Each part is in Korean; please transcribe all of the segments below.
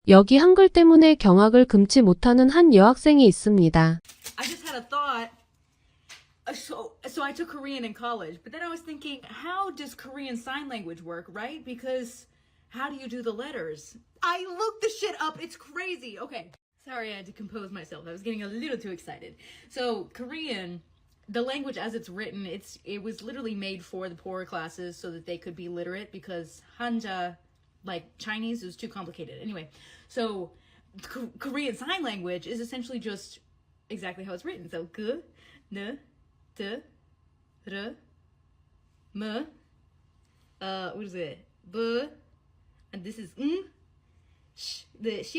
여기 한글 때문에 경악을 금치 못하는 한 여학생이 있습니다. I just had a thought. So I took Korean in college, but then I was thinking, how does Korean Sign Language work, right? Because how do you do the letters? I looked the shit up. It's crazy. Okay. Sorry, I had to compose myself. I was getting a little too excited. So Korean, the language as it's written, it was literally made for the poorer classes so that they could be literate, because Hanja, like Chinese, is too complicated. Anyway, so Korean Sign Language is essentially just exactly how it's written. So 그, 느, 드, 르, 무, what is it? B, and this is sh, the sh.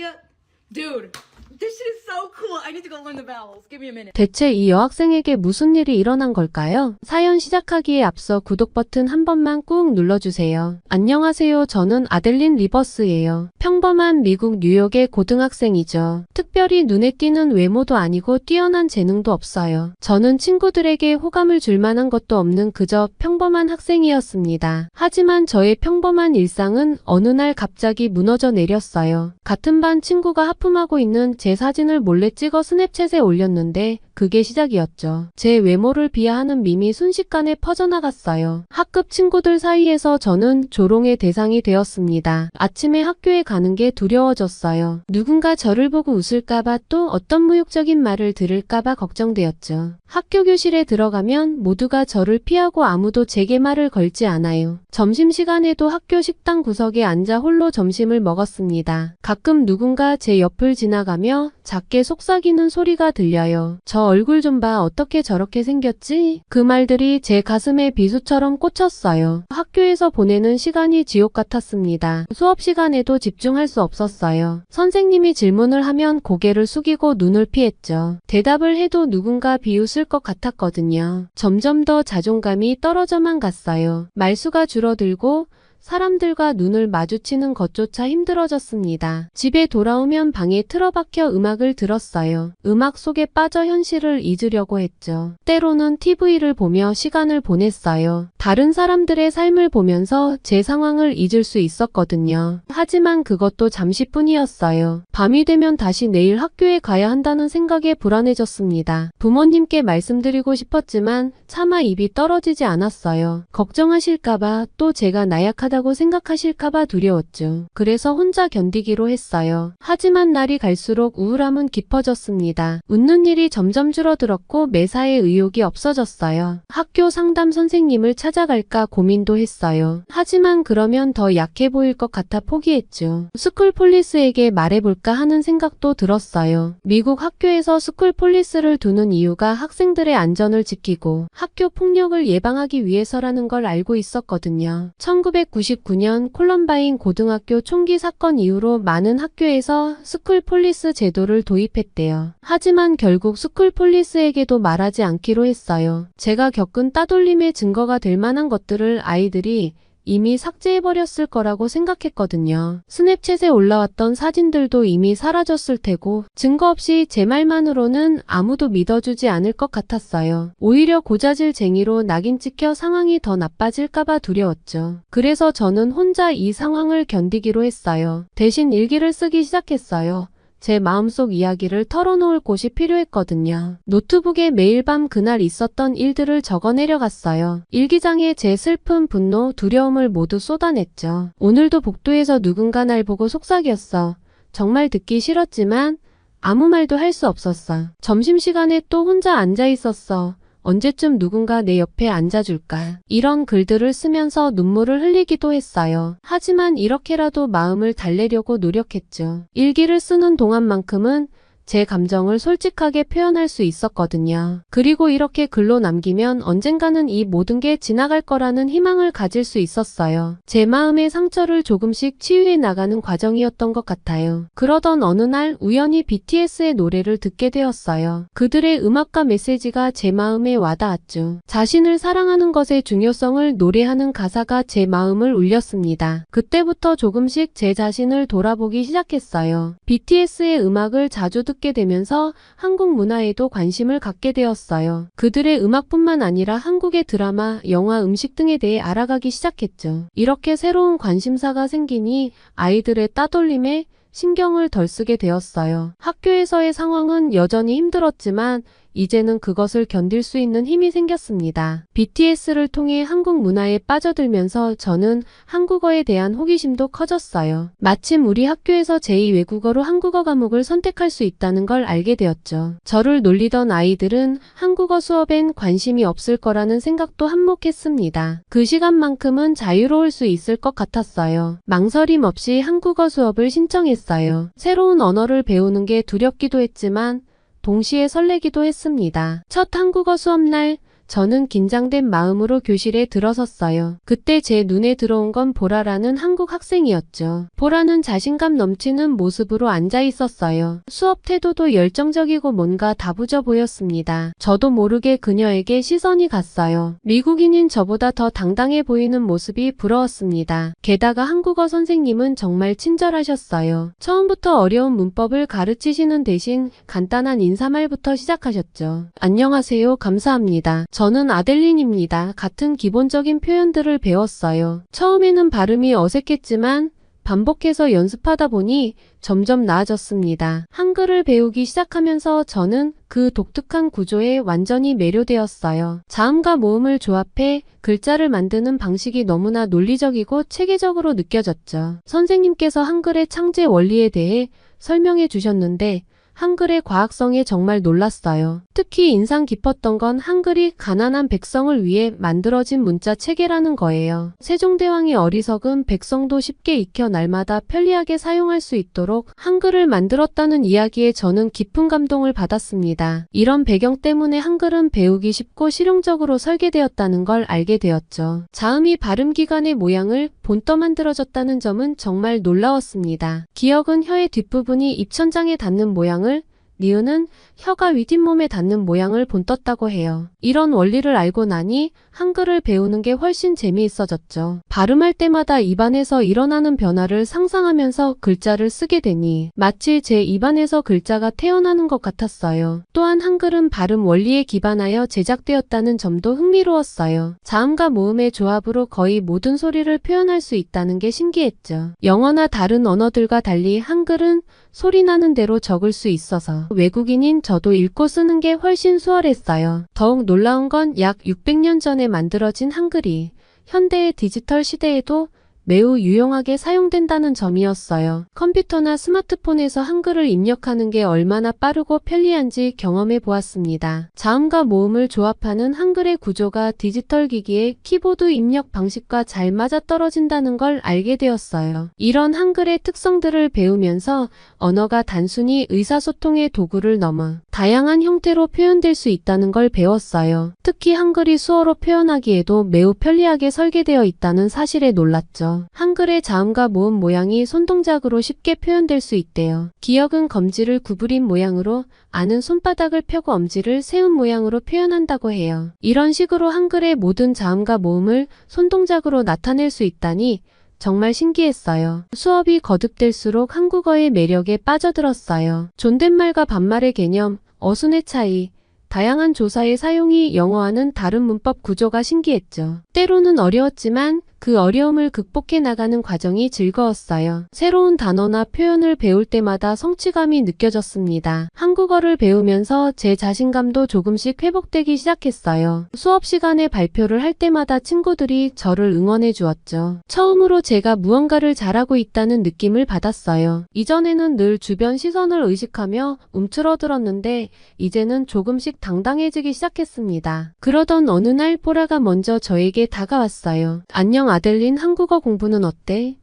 Dude, this shit is so cool. I need to go learn the vowels. Give me a minute. 대체 이 여학생에게 무슨 일이 일어난 걸까요? 사연 시작하기에 앞서 구독 버튼 한 번만 꾹 눌러주세요. 안녕하세요. 저는 아델린 리버스예요. 평범한 미국 뉴욕의 고등학생이죠. 특별히 눈에 띄는 외모도 아니고 뛰어난 재능도 없어요. 저는 친구들에게 호감을 줄 만한 것도 없는 그저 평범한 학생이었습니다. 하지만 저의 평범한 일상은 어느 날 갑자기 무너져 내렸어요. 같은 반 친구가 하품하고 있는 제 사진을 몰래 찍어 스냅챗에 올렸는데 그게 시작이었죠. 제 외모를 비하하는 밈이 순식간에 퍼져나갔어요. 학급 친구들 사이에서 저는 조롱의 대상이 되었습니다. 아침에 학교에 가는 게 두려워졌어요. 누군가 저를 보고 웃을까봐, 또 어떤 모욕적인 말을 들을까봐 걱정되었죠. 학교 교실에 들어가면 모두가 저를 피하고 아무도 제게 말을 걸지 않아요. 점심시간에도 학교 식당 구석에 앉아 홀로 점심을 먹었습니다. 가끔 누군가 제 옆을 지나가며 작게 속삭이는 소리가 들려요. 저 얼굴 좀 봐, 어떻게 저렇게 생겼지? 그 말들이 제 가슴에 비수처럼 꽂혔어요. 학교에서 보내는 시간이 지옥 같았습니다. 수업 시간에도 집중할 수 없었어요. 선생님이 질문을 하면 고개를 숙이고 눈을 피했죠. 대답을 해도 누군가 비웃을 것 같았거든요. 점점 더 자존감이 떨어져만 갔어요. 말수가 줄어들고 사람들과 눈을 마주치는 것조차 힘들어졌습니다. 집에 돌아오면 방에 틀어박혀 음악을 들었어요. 음악 속에 빠져 현실을 잊으려고 했죠. 때로는 TV를 보며 시간을 보냈어요. 다른 사람들의 삶을 보면서 제 상황을 잊을 수 있었거든요. 하지만 그것도 잠시뿐이었어요. 밤이 되면 다시 내일 학교에 가야 한다는 생각에 불안해졌습니다. 부모님께 말씀드리고 싶었지만 차마 입이 떨어지지 않았어요. 걱정하실까봐, 또 제가 나약하다고 생각하실까봐 두려웠죠. 그래서 혼자 견디기로 했어요. 하지만 날이 갈수록 우울함은 깊어졌습니다. 웃는 일이 점점 줄어들었고 매사에 의욕이 없어졌어요. 학교 상담 선생님을 찾아갈까 고민도 했어요. 하지만 그러면 더 약해 보일 것 같아 포기했죠. 스쿨폴리스에게 말해볼까 하는 생각도 들었어요. 미국 학교에서 스쿨폴리스를 두는 이유가 학생들의 안전을 지키고 학교 폭력을 예방하기 위해서라는 걸 알고 있었거든요. 1999년 콜럼바인 고등학교 총기 사건 이후로 많은 학교에서 스쿨폴리스 제도를 도입했대요. 하지만 결국 스쿨폴리스에게도 말하지 않기로 했어요. 제가 겪은 따돌림의 증거가 될 만한 것들을 아이들이 이미 삭제해버렸을 거라고 생각했거든요. 스냅챗에 올라왔던 사진들도 이미 사라졌을 테고 증거 없이 제 말만으로는 아무도 믿어주지 않을 것 같았어요. 오히려 고자질쟁이로 낙인 찍혀 상황이 더 나빠질까봐 두려웠죠. 그래서 저는 혼자 이 상황을 견디기로 했어요. 대신 일기를 쓰기 시작했어요. 제 마음속 이야기를 털어놓을 곳이 필요했거든요. 노트북에 매일 밤 그날 있었던 일들을 적어 내려갔어요. 일기장에 제 슬픔, 분노, 두려움을 모두 쏟아냈죠. 오늘도 복도에서 누군가 날 보고 속삭였어. 정말 듣기 싫었지만 아무 말도 할 수 없었어. 점심시간에 또 혼자 앉아 있었어. 언제쯤 누군가 내 옆에 앉아줄까. 이런 글들을 쓰면서 눈물을 흘리기도 했어요. 하지만 이렇게라도 마음을 달래려고 노력했죠. 일기를 쓰는 동안만큼은 제 감정을 솔직하게 표현할 수 있었거든요. 그리고 이렇게 글로 남기면 언젠가는 이 모든 게 지나갈 거라는 희망을 가질 수 있었어요. 제 마음의 상처를 조금씩 치유해 나가는 과정이었던 것 같아요. 그러던 어느 날 우연히 BTS의 노래를 듣게 되었어요. 그들의 음악과 메시지가 제 마음에 와닿았죠. 자신을 사랑하는 것의 중요성을 노래하는 가사가 제 마음을 울렸습니다. 그때부터 조금씩 제 자신을 돌아보기 시작했어요. BTS의 음악을 자주 듣게 되면서 한국 문화에도 관심을 갖게 되었어요. 그들의 음악뿐만 아니라 한국의 드라마, 영화, 음식 등에 대해 알아가기 시작했죠. 이렇게 새로운 관심사가 생기니 아이들의 따돌림에 신경을 덜 쓰게 되었어요. 학교에서의 상황은 여전히 힘들었지만 이제는 그것을 견딜 수 있는 힘이 생겼습니다. BTS를 통해 한국 문화에 빠져들면서 저는 한국어에 대한 호기심도 커졌어요. 마침 우리 학교에서 제2외국어로 한국어 과목을 선택할 수 있다는 걸 알게 되었죠. 저를 놀리던 아이들은 한국어 수업엔 관심이 없을 거라는 생각도 한몫했습니다. 그 시간만큼은 자유로울 수 있을 것 같았어요. 망설임 없이 한국어 수업을 신청했어요. 새로운 언어를 배우는 게 두렵기도 했지만 동시에 설레기도 했습니다. 첫 한국어 수업날 저는 긴장된 마음으로 교실에 들어섰어요. 그때 제 눈에 들어온 건 보라라는 한국 학생이었죠. 보라는 자신감 넘치는 모습으로 앉아 있었어요. 수업 태도도 열정적이고 뭔가 다부져 보였습니다. 저도 모르게 그녀에게 시선이 갔어요. 미국인인 저보다 더 당당해 보이는 모습이 부러웠습니다. 게다가 한국어 선생님은 정말 친절하셨어요. 처음부터 어려운 문법을 가르치시는 대신 간단한 인사말부터 시작하셨죠. 안녕하세요. 감사합니다. 저는 아델린입니다. 같은 기본적인 표현들을 배웠어요. 처음에는 발음이 어색했지만 반복해서 연습하다 보니 점점 나아졌습니다. 한글을 배우기 시작하면서 저는 그 독특한 구조에 완전히 매료되었어요. 자음과 모음을 조합해 글자를 만드는 방식이 너무나 논리적이고 체계적으로 느껴졌죠. 선생님께서 한글의 창제 원리에 대해 설명해 주셨는데 한글의 과학성에 정말 놀랐어요. 특히 인상 깊었던 건 한글이 가난한 백성을 위해 만들어진 문자 체계라는 거예요. 세종대왕의 어리석은 백성도 쉽게 익혀 날마다 편리하게 사용할 수 있도록 한글을 만들었다는 이야기에 저는 깊은 감동을 받았습니다. 이런 배경 때문에 한글은 배우기 쉽고 실용적으로 설계되었다는 걸 알게 되었죠. 자음이 발음기관의 모양을 본떠 만들어졌다는 점은 정말 놀라웠습니다. 기억은 혀의 뒷부분이 입천장에 닿는 모양을, 니은은 혀가 윗잇몸에 닿는 모양을 본떴다고 해요. 이런 원리를 알고 나니 한글을 배우는 게 훨씬 재미있어졌죠. 발음할 때마다 입안에서 일어나는 변화를 상상하면서 글자를 쓰게 되니 마치 제 입안에서 글자가 태어나는 것 같았어요. 또한 한글은 발음 원리에 기반하여 제작되었다는 점도 흥미로웠어요. 자음과 모음의 조합으로 거의 모든 소리를 표현할 수 있다는 게 신기했죠. 영어나 다른 언어들과 달리 한글은 소리 나는 대로 적을 수 있어서 외국인인 저도 읽고 쓰는 게 훨씬 수월했어요. 더욱 놀라운 건 약 600년 전에 만들어진 한글이 현대의 디지털 시대에도 매우 유용하게 사용된다는 점이었어요. 컴퓨터나 스마트폰에서 한글을 입력하는 게 얼마나 빠르고 편리한지 경험해 보았습니다. 자음과 모음을 조합하는 한글의 구조가 디지털 기기의 키보드 입력 방식과 잘 맞아떨어진다는 걸 알게 되었어요. 이런 한글의 특성들을 배우면서 언어가 단순히 의사소통의 도구를 넘어 다양한 형태로 표현될 수 있다는 걸 배웠어요. 특히 한글이 수어로 표현하기에도 매우 편리하게 설계되어 있다는 사실에 놀랐죠. 한글의 자음과 모음 모양이 손동작으로 쉽게 표현될 수 있대요. 기억은 검지를 구부린 모양으로, 아는 손바닥을 펴고 엄지를 세운 모양으로 표현한다고 해요. 이런 식으로 한글의 모든 자음과 모음을 손동작으로 나타낼 수 있다니 정말 신기했어요. 수업이 거듭될수록 한국어의 매력에 빠져들었어요. 존댓말과 반말의 개념, 어순의 차이, 다양한 조사의 사용이 영어와는 다른 문법 구조가 신기했죠. 때로는 어려웠지만 그 어려움을 극복해 나가는 과정이 즐거웠어요. 새로운 단어나 표현을 배울 때마다 성취감이 느껴졌습니다. 한국어를 배우면서 제 자신감도 조금씩 회복되기 시작했어요. 수업 시간에 발표를 할 때마다 친구들이 저를 응원해 주었죠. 처음으로 제가 무언가를 잘하고 있다는 느낌을 받았어요. 이전에는 늘 주변 시선을 의식하며 움츠러들었는데 이제는 조금씩 당당해지기 시작했습니다. 그러던 어느 날 보라가 먼저 저에게 다가왔어요. 안녕 아델린, 한국어 공부는 어때?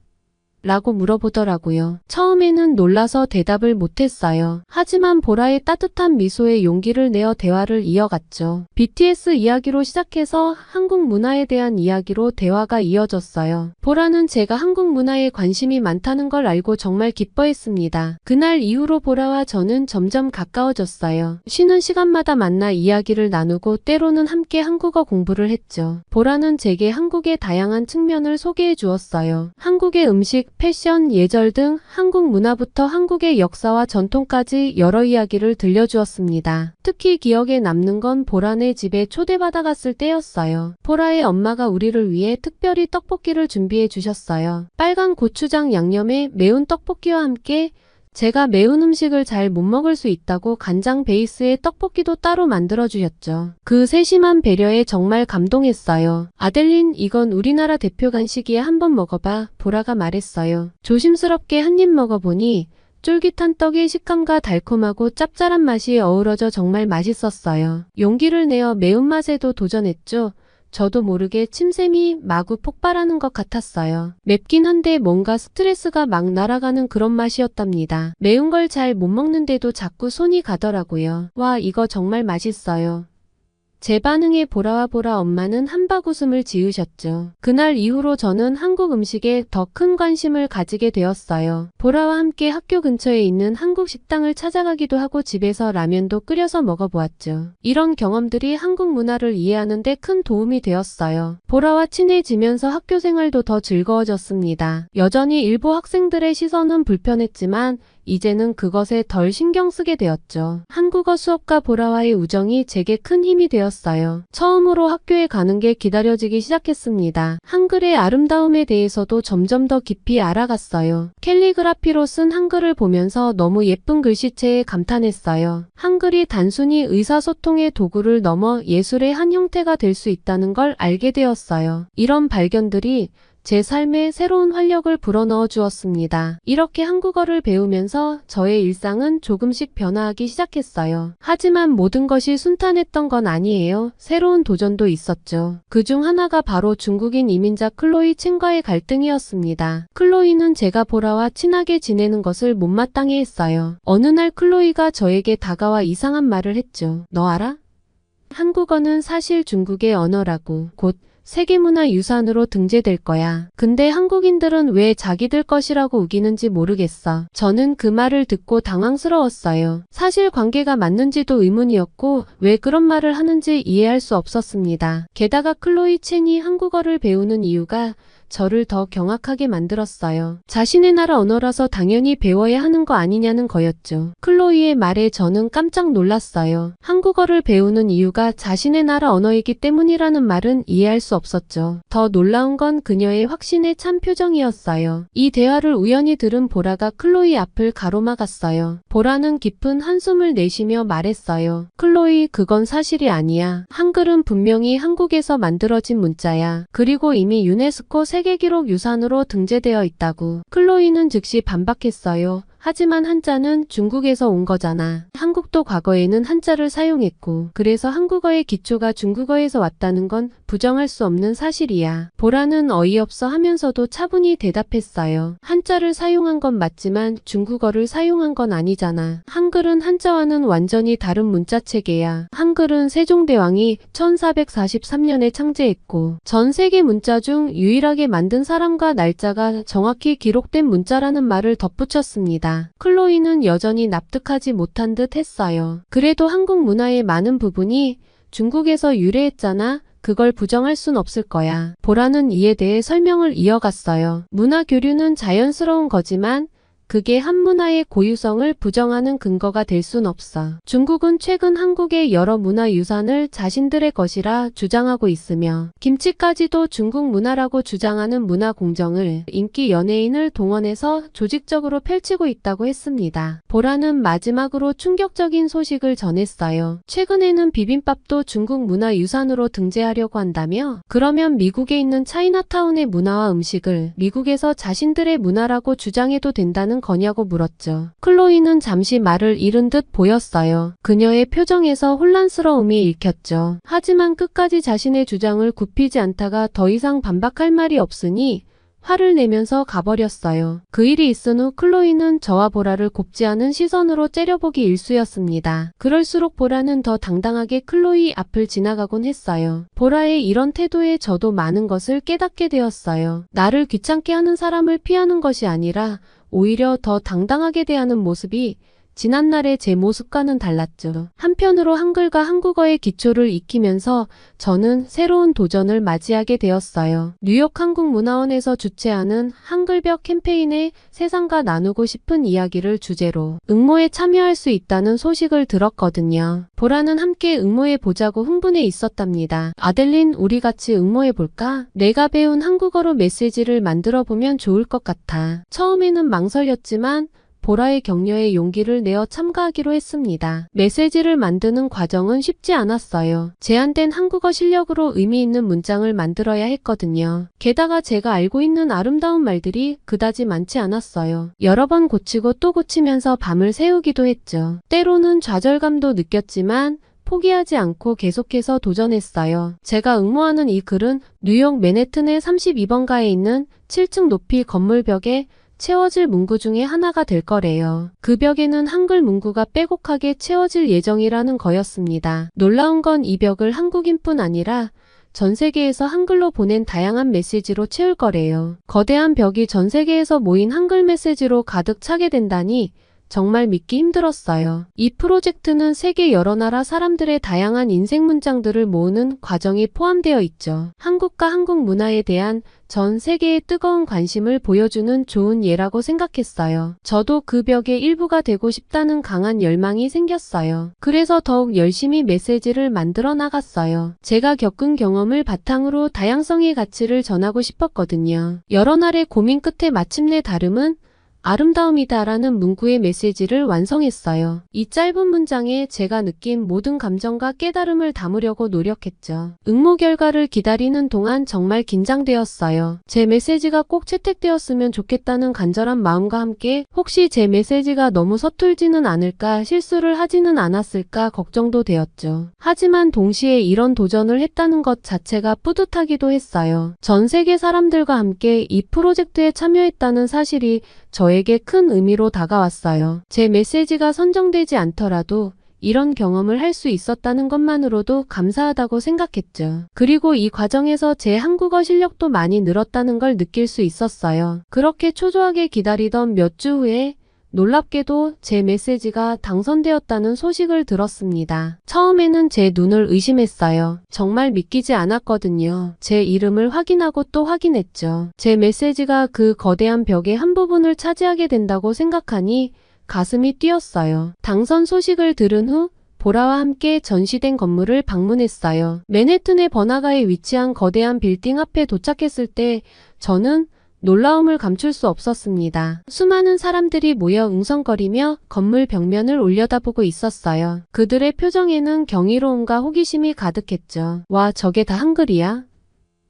라고 물어보더라고요. 처음에는 놀라서 대답을 못했어요. 하지만 보라의 따뜻한 미소에 용기를 내어 대화를 이어갔죠. BTS 이야기로 시작해서 한국 문화에 대한 이야기로 대화가 이어졌어요. 보라는 제가 한국 문화에 관심이 많다는 걸 알고 정말 기뻐했습니다. 그날 이후로 보라와 저는 점점 가까워졌어요. 쉬는 시간마다 만나 이야기를 나누고 때로는 함께 한국어 공부를 했죠. 보라는 제게 한국의 다양한 측면을 소개해 주었어요. 한국의 음식, 패션, 예절 등 한국 문화부터 한국의 역사와 전통까지 여러 이야기를 들려주었습니다. 특히 기억에 남는 건 보라네 집에 초대받아 갔을 때였어요. 보라의 엄마가 우리를 위해 특별히 떡볶이를 준비해 주셨어요. 빨간 고추장 양념에 매운 떡볶이와 함께 제가 매운 음식을 잘 못 먹을 수 있다고 간장 베이스의 떡볶이도 따로 만들어주셨죠. 그 세심한 배려에 정말 감동했어요. 아델린, 이건 우리나라 대표 간식이야. 한번 먹어봐. 보라가 말했어요. 조심스럽게 한 입 먹어보니 쫄깃한 떡의 식감과 달콤하고 짭짤한 맛이 어우러져 정말 맛있었어요. 용기를 내어 매운맛에도 도전했죠. 저도 모르게 침샘이 마구 폭발하는 것 같았어요. 맵긴 한데 뭔가 스트레스가 막 날아가는 그런 맛이었답니다. 매운 걸 잘 못 먹는데도 자꾸 손이 가더라고요. 와, 이거 정말 맛있어요. 제 반응에 보라와 보라 엄마는 한박 웃음을 지으셨죠. 그날 이후로 저는 한국 음식에 더 큰 관심을 가지게 되었어요. 보라와 함께 학교 근처에 있는 한국 식당을 찾아가기도 하고 집에서 라면도 끓여서 먹어보았죠. 이런 경험들이 한국 문화를 이해하는 데 큰 도움이 되었어요. 보라와 친해지면서 학교 생활도 더 즐거워졌습니다. 여전히 일부 학생들의 시선은 불편했지만 이제는 그것에 덜 신경 쓰게 되었죠. 한국어 수업과 보라와의 우정이 제게 큰 힘이 되었어요. 처음으로 학교에 가는 게 기다려지기 시작했습니다. 한글의 아름다움에 대해서도 점점 더 깊이 알아갔어요. 캘리그라피로 쓴 한글을 보면서 너무 예쁜 글씨체에 감탄했어요. 한글이 단순히 의사소통의 도구를 넘어 예술의 한 형태가 될 수 있다는 걸 알게 되었어요. 이런 발견들이 제 삶에 새로운 활력을 불어넣어 주었습니다. 이렇게 한국어를 배우면서 저의 일상은 조금씩 변화하기 시작했어요. 하지만 모든 것이 순탄했던 건 아니에요. 새로운 도전도 있었죠. 그중 하나가 바로 중국인 이민자 클로이 첸과의 갈등이었습니다. 클로이는 제가 보라와 친하게 지내는 것을 못마땅해 했어요. 어느 날 클로이가 저에게 다가와 이상한 말을 했죠. 너 알아? 한국어는 사실 중국의 언어라고. 곧 세계문화유산으로 등재될 거야. 근데 한국인들은 왜 자기들 것이라고 우기는지 모르겠어. 저는 그 말을 듣고 당황스러웠어요. 사실 관계가 맞는지도 의문이었고 왜 그런 말을 하는지 이해할 수 없었습니다. 게다가 클로이 첸이 한국어를 배우는 이유가 저를 더 경악하게 만들었어요. 자신의 나라 언어라서 당연히 배워야 하는 거 아니냐는 거였죠. 클로이의 말에 저는 깜짝 놀랐어요. 한국어를 배우는 이유가 자신의 나라 언어이기 때문이라는 말은 이해할 수 없었죠. 더 놀라운 건 그녀의 확신에 찬 표정이었어요. 이 대화를 우연히 들은 보라가 클로이 앞을 가로막았어요. 보라는 깊은 한숨을 내쉬며 말했어요. 클로이, 그건 사실이 아니야. 한글은 분명히 한국에서 만들어진 문자야. 그리고 이미 유네스코 세계기록 유산으로 등재되어 있다고. 클로이는 즉시 반박했어요. 하지만 한자는 중국에서 온 거잖아. 한국도 과거에는 한자를 사용했고 그래서 한국어의 기초가 중국어에서 왔다는 건 부정할 수 없는 사실이야. 보라는 어이없어 하면서도 차분히 대답했어요. 한자를 사용한 건 맞지만 중국어를 사용한 건 아니잖아. 한글은 한자와는 완전히 다른 문자 체계야. 한글은 세종대왕이 1443년에 창제했고 전 세계 문자 중 유일하게 만든 사람과 날짜가 정확히 기록된 문자라는 말을 덧붙였습니다. 클로이는 여전히 납득하지 못한 듯 했어요. 그래도 한국 문화의 많은 부분이 중국에서 유래했잖아. 그걸 부정할 순 없을 거야. 보라는 이에 대해 설명을 이어갔어요. 문화 교류는 자연스러운 거지만 그게 한 문화의 고유성을 부정하는 근거가 될 순 없어. 중국은 최근 한국의 여러 문화유산을 자신들의 것이라 주장하고 있으며 김치까지도 중국 문화라고 주장하는 문화공정을 인기 연예인을 동원해서 조직적으로 펼치고 있다고 했습니다. 보라는 마지막으로 충격적인 소식을 전했어요. 최근에는 비빔밥도 중국 문화유산으로 등재하려고 한다며? 그러면 미국에 있는 차이나타운의 문화와 음식을 미국에서 자신들의 문화라고 주장해도 된다는 거냐고 물었죠. 클로이는 잠시 말을 잃은 듯 보였어요. 그녀의 표정에서 혼란스러움이 읽혔죠. 하지만 끝까지 자신의 주장을 굽히지 않다가 더 이상 반박할 말이 없으니 화를 내면서 가버렸어요. 그 일이 있은 후 클로이는 저와 보라를 곱지 않은 시선으로 째려보기 일쑤였습니다. 그럴수록 보라는 더 당당하게 클로이 앞을 지나가곤 했어요. 보라의 이런 태도에 저도 많은 것을 깨닫게 되었어요. 나를 귀찮게 하는 사람을 피하는 것이 아니라 오히려 더 당당하게 대하는 모습이 지난날의 제 모습과는 달랐죠. 한편으로 한글과 한국어의 기초를 익히면서 저는 새로운 도전을 맞이하게 되었어요. 뉴욕 한국문화원에서 주최하는 한글벽 캠페인에 세상과 나누고 싶은 이야기를 주제로 응모에 참여할 수 있다는 소식을 들었거든요. 보라는 함께 응모해 보자고 흥분해 있었답니다. 아델린, 우리 같이 응모해 볼까? 내가 배운 한국어로 메시지를 만들어 보면 좋을 것 같아. 처음에는 망설였지만 보라의 격려에 용기를 내어 참가하기로 했습니다. 메시지를 만드는 과정은 쉽지 않았어요. 제한된 한국어 실력으로 의미 있는 문장을 만들어야 했거든요. 게다가 제가 알고 있는 아름다운 말들이 그다지 많지 않았어요. 여러 번 고치고 또 고치면서 밤을 새우기도 했죠. 때로는 좌절감도 느꼈지만 포기하지 않고 계속해서 도전했어요. 제가 응모하는 이 글은 뉴욕 맨해튼의 32번가에 있는 7층 높이 건물 벽에 채워질 문구 중에 하나가 될 거래요. 그 벽에는 한글 문구가 빼곡하게 채워질 예정이라는 거였습니다. 놀라운 건 이 벽을 한국인뿐 아니라 전 세계에서 한글로 보낸 다양한 메시지로 채울 거래요. 거대한 벽이 전 세계에서 모인 한글 메시지로 가득 차게 된다니 정말 믿기 힘들었어요. 이 프로젝트는 세계 여러 나라 사람들의 다양한 인생 문장들을 모으는 과정이 포함되어 있죠. 한국과 한국 문화에 대한 전 세계의 뜨거운 관심을 보여주는 좋은 예라고 생각했어요. 저도 그 벽의 일부가 되고 싶다는 강한 열망이 생겼어요. 그래서 더욱 열심히 메시지를 만들어 나갔어요. 제가 겪은 경험을 바탕으로 다양성의 가치를 전하고 싶었거든요. 여러 날의 고민 끝에 마침내 다름은 아름다움이다라는 문구의 메시지를 완성했어요. 이 짧은 문장에 제가 느낀 모든 감정과 깨달음을 담으려고 노력했죠. 응모 결과를 기다리는 동안 정말 긴장되었어요. 제 메시지가 꼭 채택되었으면 좋겠다는 간절한 마음과 함께 혹시 제 메시지가 너무 서툴지는 않을까, 실수를 하지는 않았을까 걱정도 되었죠. 하지만 동시에 이런 도전을 했다는 것 자체가 뿌듯하기도 했어요. 전 세계 사람들과 함께 이 프로젝트에 참여했다는 사실이 저에게 큰 의미로 다가왔어요. 제 메시지가 선정되지 않더라도 이런 경험을 할 수 있었다는 것만으로도 감사하다고 생각했죠. 그리고 이 과정에서 제 한국어 실력도 많이 늘었다는 걸 느낄 수 있었어요. 그렇게 초조하게 기다리던 몇 주 후에 놀랍게도 제 메시지가 당선되었다는 소식을 들었습니다. 처음에는 제 눈을 의심했어요. 정말 믿기지 않았거든요. 제 이름을 확인하고 또 확인했죠. 제 메시지가 그 거대한 벽의 한 부분을 차지하게 된다고 생각하니 가슴이 뛰었어요. 당선 소식을 들은 후 보라와 함께 전시된 건물을 방문했어요. 맨해튼의 번화가에 위치한 거대한 빌딩 앞에 도착했을 때 저는 놀라움을 감출 수 없었습니다. 수많은 사람들이 모여 웅성거리며 건물 벽면을 올려다보고 있었어요. 그들의 표정에는 경이로움과 호기심이 가득했죠. 와, 저게 다 한글이야?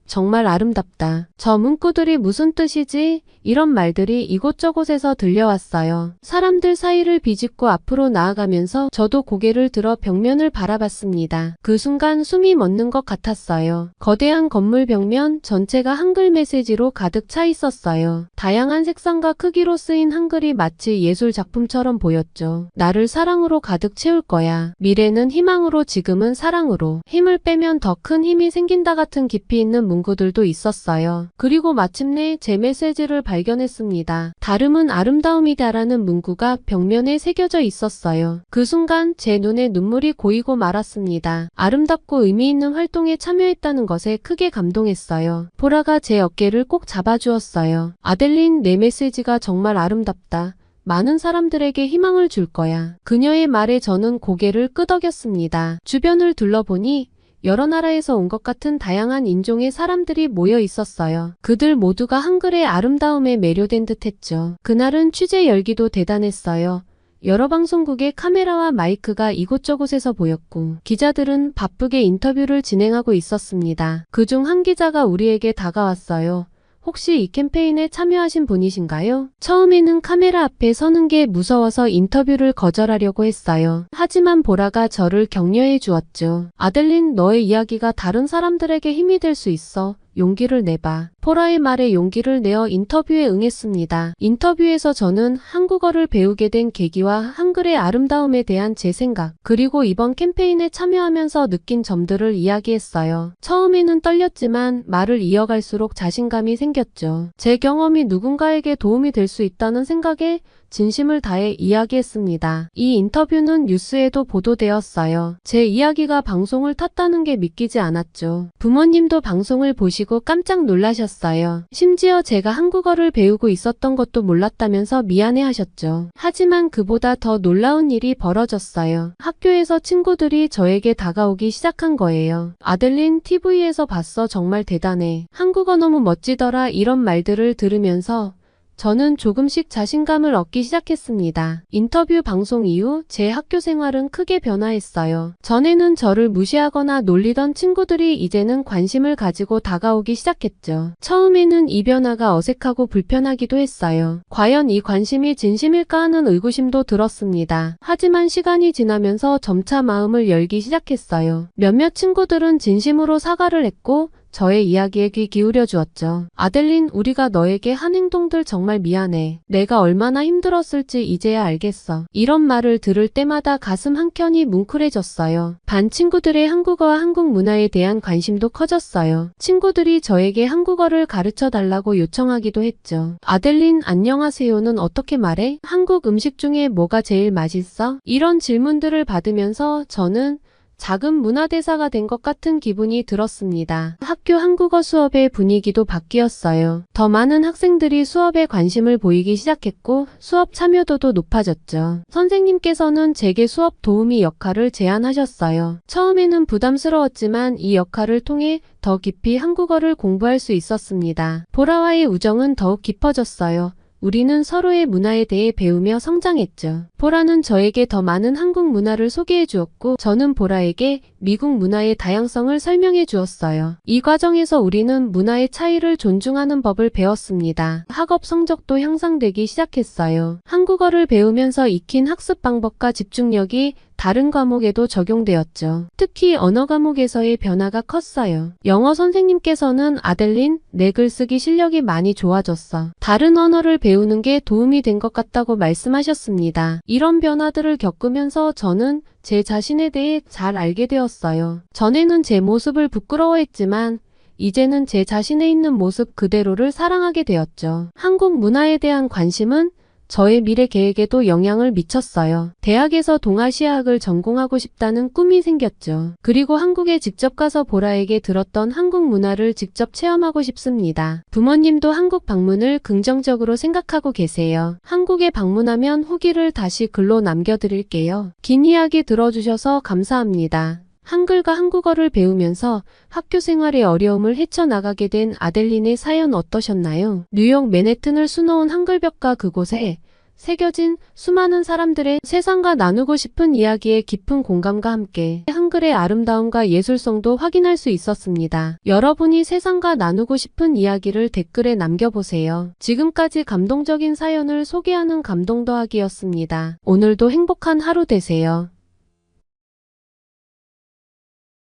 정말 아름답다. 저 문구들이 무슨 뜻이지? 이런 말들이 이곳저곳에서 들려왔어요. 사람들 사이를 비집고 앞으로 나아가면서 저도 고개를 들어 벽면을 바라봤습니다. 그 순간 숨이 멎는 것 같았어요. 거대한 건물 벽면 전체가 한글 메시지로 가득 차 있었어요. 다양한 색상과 크기로 쓰인 한글이 마치 예술 작품처럼 보였죠. 나를 사랑으로 가득 채울 거야. 미래는 희망으로, 지금은 사랑으로. 힘을 빼면 더 큰 힘이 생긴다 같은 깊이 있는 문구들도 있었어요. 그리고 마침내 제 메시지를 발견했습니다. 다름은 아름다움이다라는 문구가 벽면에 새겨져 있었어요. 그 순간 제 눈에 눈물이 고이고 말았습니다. 아름답고 의미 있는 활동에 참여했다는 것에 크게 감동했어요. 보라가 제 어깨를 꼭 잡아주었어요. 아델린, 내 메시지가 정말 아름답다. 많은 사람들에게 희망을 줄 거야. 그녀의 말에 저는 고개를 끄덕였습니다. 주변을 둘러보니 여러 나라에서 온 것 같은 다양한 인종의 사람들이 모여 있었어요. 그들 모두가 한글의 아름다움에 매료된 듯했죠. 그날은 취재 열기도 대단했어요. 여러 방송국의 카메라와 마이크가 이곳저곳에서 보였고 기자들은 바쁘게 인터뷰를 진행하고 있었습니다. 그중 한 기자가 우리에게 다가왔어요. 혹시 이 캠페인에 참여하신 분이신가요? 처음에는 카메라 앞에 서는 게 무서워서 인터뷰를 거절하려고 했어요. 하지만 보라가 저를 격려해 주었죠. 아델린, 너의 이야기가 다른 사람들에게 힘이 될 수 있어. 용기를 내봐. 보라의 말에 용기를 내어 인터뷰에 응했습니다. 인터뷰에서 저는 한국어를 배우게 된 계기와 한글의 아름다움에 대한 제 생각, 그리고 이번 캠페인에 참여하면서 느낀 점들을 이야기했어요. 처음에는 떨렸지만 말을 이어갈수록 자신감이 생겼죠. 제 경험이 누군가에게 도움이 될 수 있다는 생각에 진심을 다해 이야기했습니다. 이 인터뷰는 뉴스에도 보도되었어요. 제 이야기가 방송을 탔다는 게 믿기지 않았죠. 부모님도 방송을 보시고 깜짝 놀라셨어요. 심지어 제가 한국어를 배우고 있었던 것도 몰랐다면서 미안해하셨죠. 하지만 그보다 더 놀라운 일이 벌어졌어요. 학교에서 친구들이 저에게 다가오기 시작한 거예요. 아델린, TV에서 봤어. 정말 대단해. 한국어 너무 멋지더라. 이런 말들을 들으면서 저는 조금씩 자신감을 얻기 시작했습니다. 인터뷰 방송 이후 제 학교 생활은 크게 변화했어요. 전에는 저를 무시하거나 놀리던 친구들이 이제는 관심을 가지고 다가오기 시작했죠. 처음에는 이 변화가 어색하고 불편하기도 했어요. 과연 이 관심이 진심일까 하는 의구심도 들었습니다. 하지만 시간이 지나면서 점차 마음을 열기 시작했어요. 몇몇 친구들은 진심으로 사과를 했고 저의 이야기에 귀 기울여 주었죠. 아델린, 우리가 너에게 한 행동들 정말 미안해. 내가 얼마나 힘들었을지 이제야 알겠어. 이런 말을 들을 때마다 가슴 한켠이 뭉클해졌어요. 반 친구들의 한국어와 한국 문화에 대한 관심도 커졌어요. 친구들이 저에게 한국어를 가르쳐 달라고 요청하기도 했죠. 아델린, 안녕하세요는 어떻게 말해? 한국 음식 중에 뭐가 제일 맛있어? 이런 질문들을 받으면서 저는 작은 문화대사가 된 것 같은 기분이 들었습니다. 학교 한국어 수업의 분위기도 바뀌었어요. 더 많은 학생들이 수업에 관심을 보이기 시작했고 수업 참여도도 높아졌죠. 선생님께서는 제게 수업 도우미 역할을 제안하셨어요. 처음에는 부담스러웠지만 이 역할을 통해 더 깊이 한국어를 공부할 수 있었습니다. 보라와의 우정은 더욱 깊어졌어요. 우리는 서로의 문화에 대해 배우며 성장했죠. 보라는 저에게 더 많은 한국 문화를 소개해 주었고 저는 보라에게 미국 문화의 다양성을 설명해 주었어요. 이 과정에서 우리는 문화의 차이를 존중하는 법을 배웠습니다. 학업 성적도 향상되기 시작했어요. 한국어를 배우면서 익힌 학습 방법과 집중력이 다른 과목에도 적용되었죠. 특히 언어 과목에서의 변화가 컸어요. 영어 선생님께서는 아델린, 내 글쓰기 실력이 많이 좋아졌어. 다른 언어를 배우는 게 도움이 된 것 같다고 말씀하셨습니다. 이런 변화들을 겪으면서 저는 제 자신에 대해 잘 알게 되었어요. 전에는 제 모습을 부끄러워했지만 이제는 제 자신에 있는 모습 그대로를 사랑하게 되었죠. 한국 문화에 대한 관심은 저의 미래 계획에도 영향을 미쳤어요. 대학에서 동아시아학을 전공하고 싶다는 꿈이 생겼죠. 그리고 한국에 직접 가서 보라에게 들었던 한국 문화를 직접 체험하고 싶습니다. 부모님도 한국 방문을 긍정적으로 생각하고 계세요. 한국에 방문하면 후기를 다시 글로 남겨드릴게요. 긴 이야기 들어주셔서 감사합니다. 한글과 한국어를 배우면서 학교 생활의 어려움을 헤쳐나가게 된 아델린의 사연 어떠셨나요? 뉴욕 맨해튼을 수놓은 한글벽과 그곳에 새겨진 수많은 사람들의 세상과 나누고 싶은 이야기에 깊은 공감과 함께 한글의 아름다움과 예술성도 확인할 수 있었습니다. 여러분이 세상과 나누고 싶은 이야기를 댓글에 남겨보세요. 지금까지 감동적인 사연을 소개하는 감동 더하기였습니다. 오늘도 행복한 하루 되세요.